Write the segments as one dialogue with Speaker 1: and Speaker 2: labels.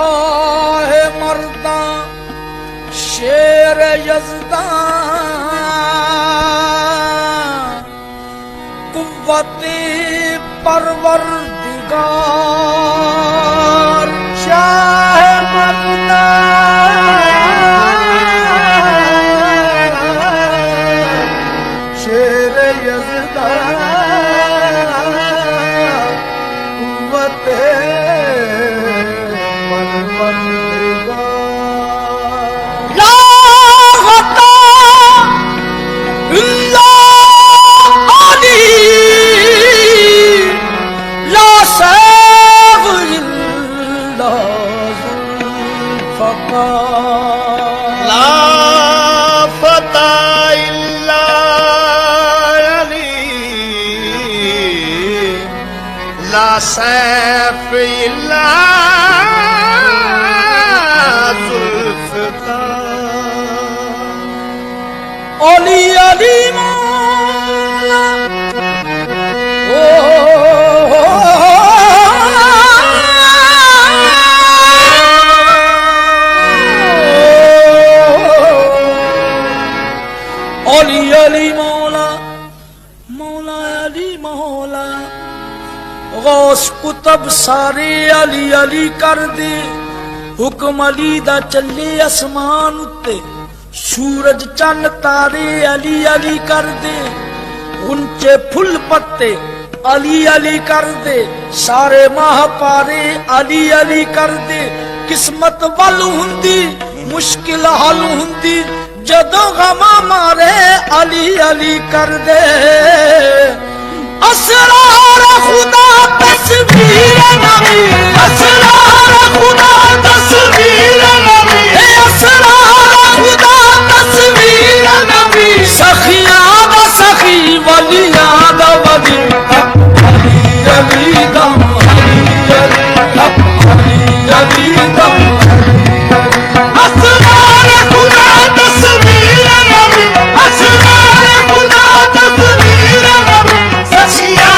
Speaker 1: शाह मर्दा शेर यज़दा कुव्वते परवरदिगार शाह मर्दा शेर यज़दा कुव्वते सैफ इल्ला जुल्फ़कार ओली अली मौला ओली अली मौला मौला अली मौला गौस कुतब सारे अली अली कर दे हुक्म अली दा चले आसमान उत्ते सूरज चन्न तारे अली अली कर दे उनचे फुल पत्ते अली अली कर दे सारे माह पारे अली अली कर दे किस्मत वल हुंदी मुश्किल हल हुंदी जदों गमा मारे अली अली कर दे असरार खुदा तस्वीर नबी असरार खुदा तस्वीर नबी असरार खुदा तस्वीर नबी सखिया दा सखी वलिया दा वली अली अली दम अली अली दम असरार खुदा तस्वीर नबी असरार खुदा तस्वीर नबी सखिया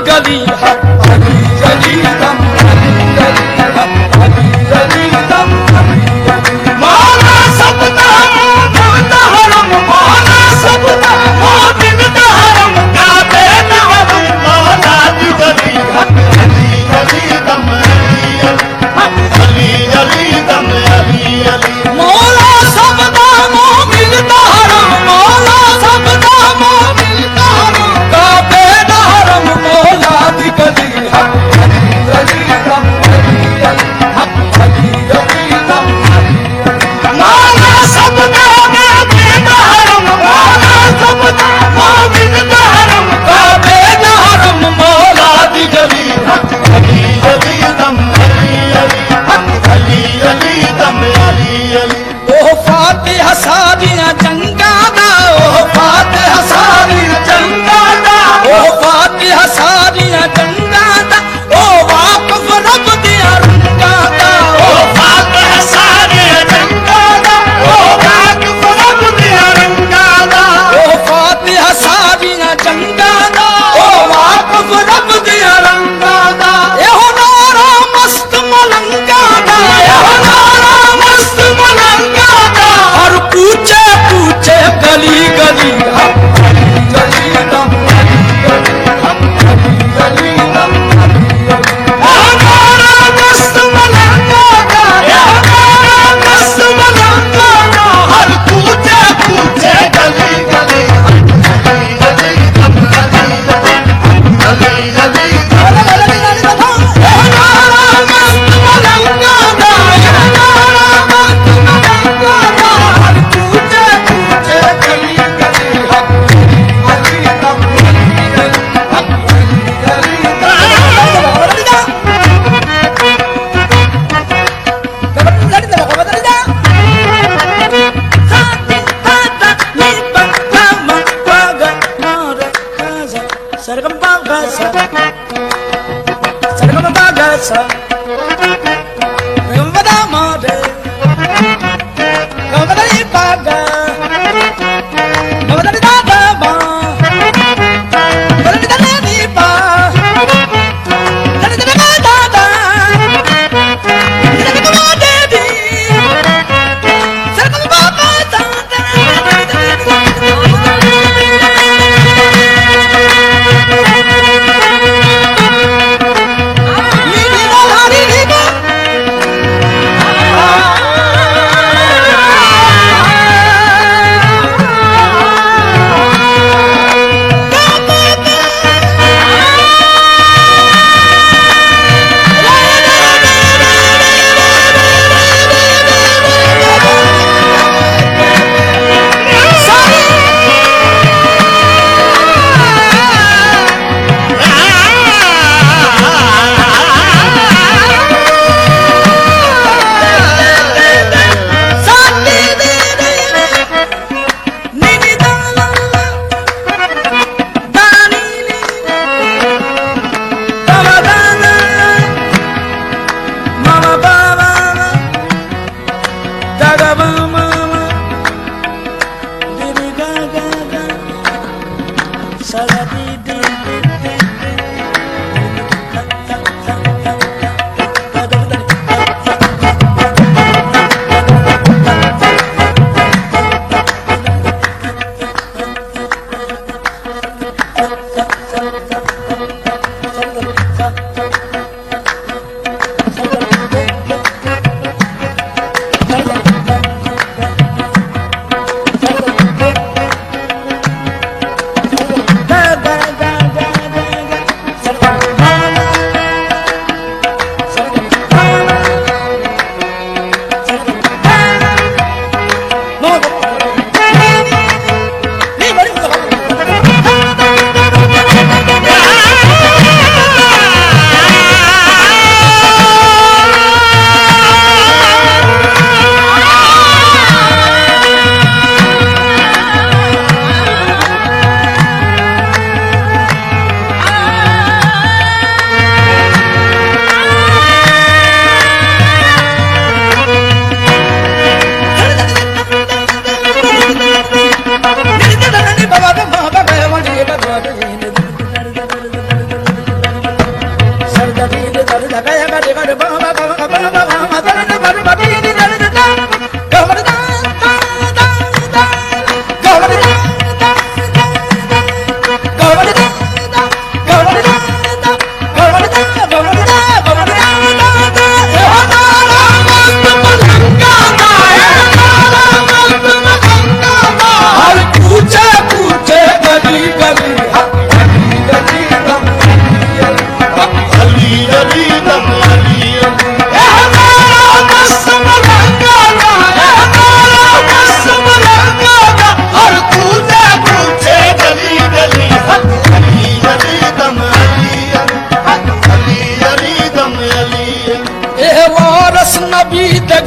Speaker 1: गली सा गमदा मारे गमदा नी पागा गमदा नी दादा बा गमदा नी दादा नी पा गमदा नी दादा गमदा नी दादा दी सरकम बाबा दादा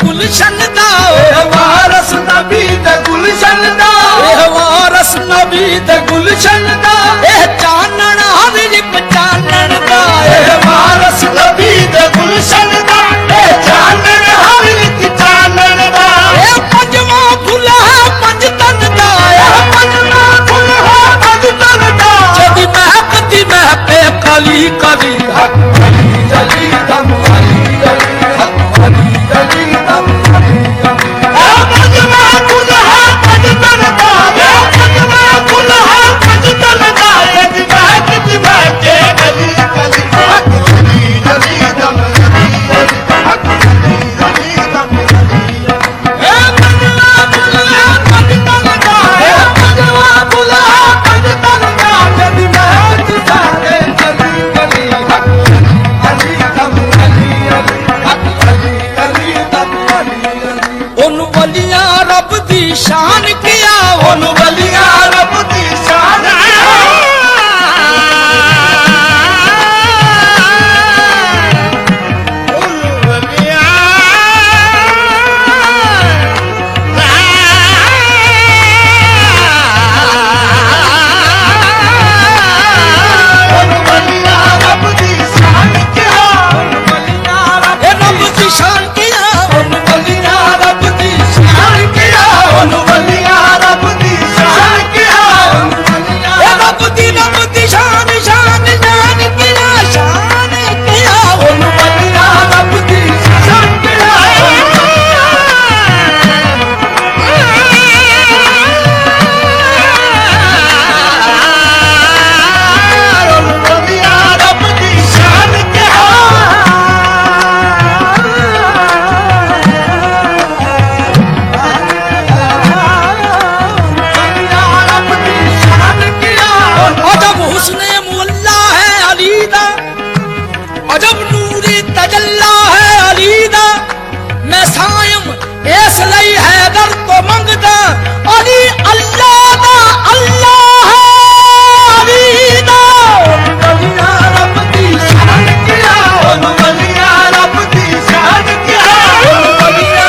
Speaker 1: गुलशन दा वारस नबी दे गुलशन दा वारस नबी दे गुलशन दा चानन हर एक चानन दा वारस नबी दे गुलशन दा चानन हर एक चानन दा पंजवा फुल है पंज तन दा पंजवा फुल है पंज तन दा जदी महकती महके कली कली अली अली दम अली अली अली अली शान किया उन वलिया रब दी शान उन वलिया रब दी शान किया असली तजल्ला है अली दा मैं सायम इस लई हैदर तो मंगदा अली अल्लाह दा अल्लाह है अली दा
Speaker 2: वलिया रब दी शान क्या वलिया रब दी शान क्या वलिया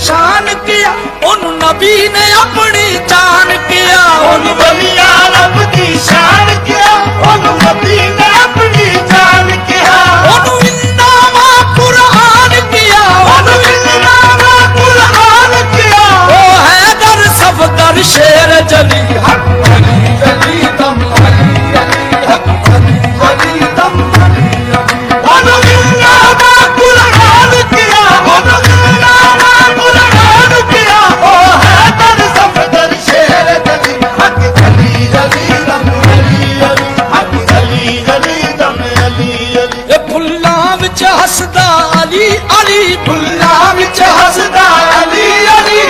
Speaker 1: शान किया उन नबी ने अपनी जान किया उन
Speaker 2: वलिया रब दी शान क्या नबी ने अपनी जान किया
Speaker 1: उन इन्नामा कुरान किया
Speaker 2: उन इन्नामा कुरान किया
Speaker 1: ओ हैदर सफदर शेर जली हक
Speaker 2: अली अली दम अली अली हक अली अली दम अली अली उन इन्नामा कुरान किया उन इन्नामा कुरान किया ओ हैदर सफदर शेर जली हक अली अली दम अली अली हक अली अली दम अली अली
Speaker 1: ए फुल्लां विच हसदा अली अली
Speaker 2: फुल्लां विच हसदा अली अली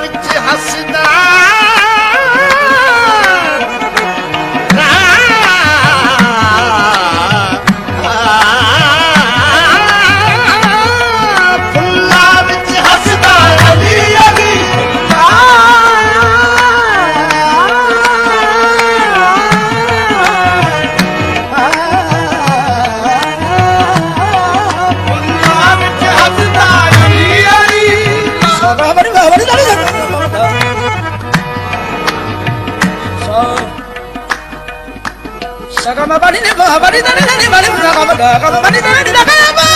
Speaker 2: विच हसदा फुल्लां विच हसदा अली अली फुल्लां विच Hasda Ali Ali
Speaker 1: Sagama bani ne ba bani dani dani bani sagama da sagama bani dani da ba ba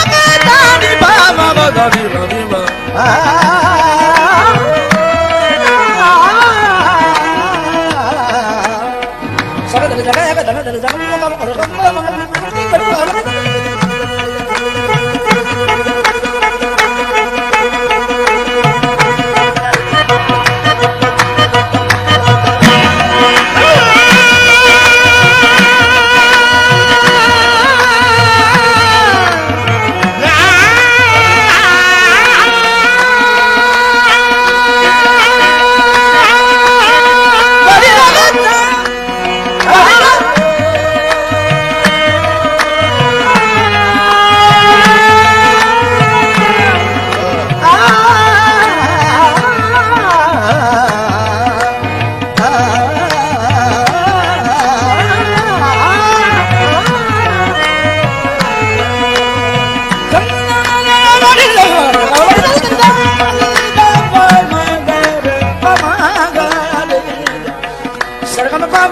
Speaker 1: dani ba ba ba dani dani ba sagama dani sagama ya dani dani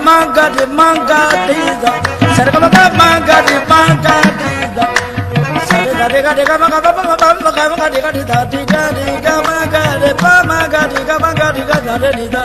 Speaker 1: manga de manga dida sargama ba manga de manga dida sarga de ga manga ba manga de ga dida diga diga manga de ba manga diga manga diga da de dida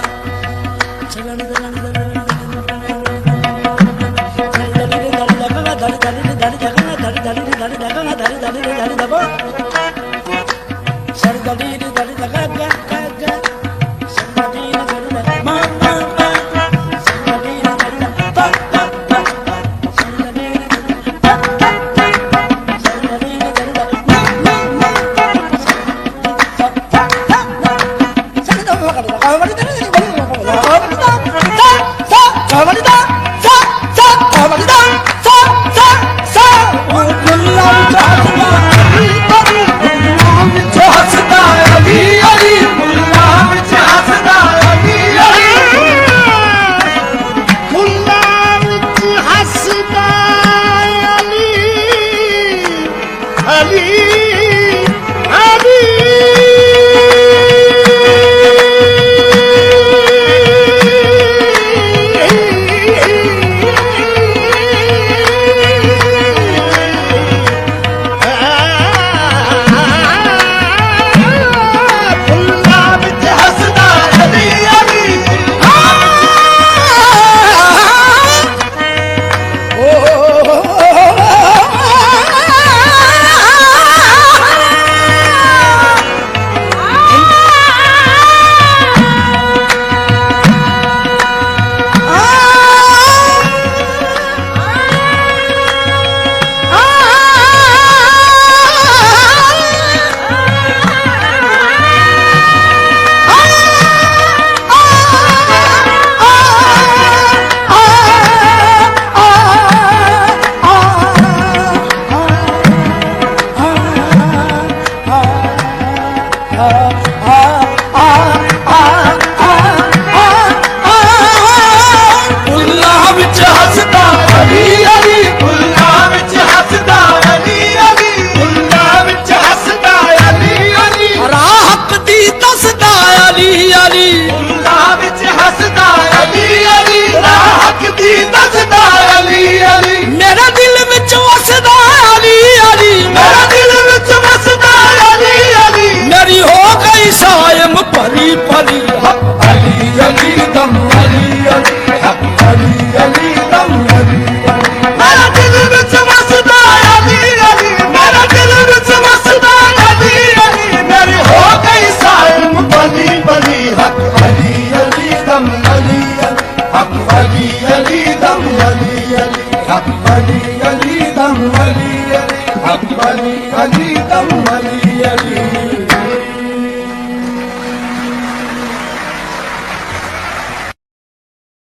Speaker 1: ਫੁੱਲਾਂ ਵਿੱਚ ਹੱਸਦਾ
Speaker 2: ਅਲੀ ਅਲੀ ਫੁੱਲਾਂ ਵਿੱਚ ਹੱਸਦਾ ਅਲੀ ਅਲੀ ਫੁੱਲਾਂ ਵਿੱਚ ਹੱਸਦਾ ਅਲੀ ਅਲੀ
Speaker 1: ਰਾਹਤ ਦੀ ਦੱਸਦਾ ਅਲੀ ਅਲੀ
Speaker 2: ਫੁੱਲਾਂ ਵਿੱਚ ਹੱਸਦਾ ਅਲੀ ਅਲੀ ਰਾਹਤ ਦੀ ਦੱਸਦਾ ਅਲੀ ਅਲੀ
Speaker 1: ਮੇਰੇ ਦਿਲ ਵਿੱਚ ਵਸਦਾ ਅਲੀ ਅਲੀ
Speaker 2: ਮੇਰਾ ਦਿਲ ਵਿੱਚ ਵਸਦਾ ਅਲੀ ਅਲੀ
Speaker 1: ਮੇਰੀ ਹੋ ਗਈ ਸਾਇਮ ਭਰੀ ਭਰੀ
Speaker 2: ਅਲੀ ਅਲੀ ਦਮ ਅਲੀ ਅਲੀ ਹੱਕ ਅਲੀ ਅਲੀ ਦਮ ਅਲੀ ਅਲੀ ਮੇਰਾ ਦਿਲ ਵਿੱਚ ਵਸਦਾ ਅਲੀ ਅਲੀ ਮੇਰਾ ਦਿਲ ਵਿੱਚ ਵਸਦਾ ਅਲੀ ਅਲੀ ਮੇਰੀ ਹੋ ਗਈ ਸਾਇਮ ਬਲੀ ਬਲੀ ਹੱਕ ਅਲੀ ਅਲੀ ਦਮ ਅਲੀ ਅਲੀ ਹੱਕ ਅਲੀ ਅਲੀ ਦਮ ਅਲੀ ਅਲੀ ਹੱਕ ਅਲੀ ਅਲੀ ਦਮ ਅਲੀ ਅਲੀ ਹੱਕ ਅਲੀ ਅਲੀ ਦਮ ਅਲੀ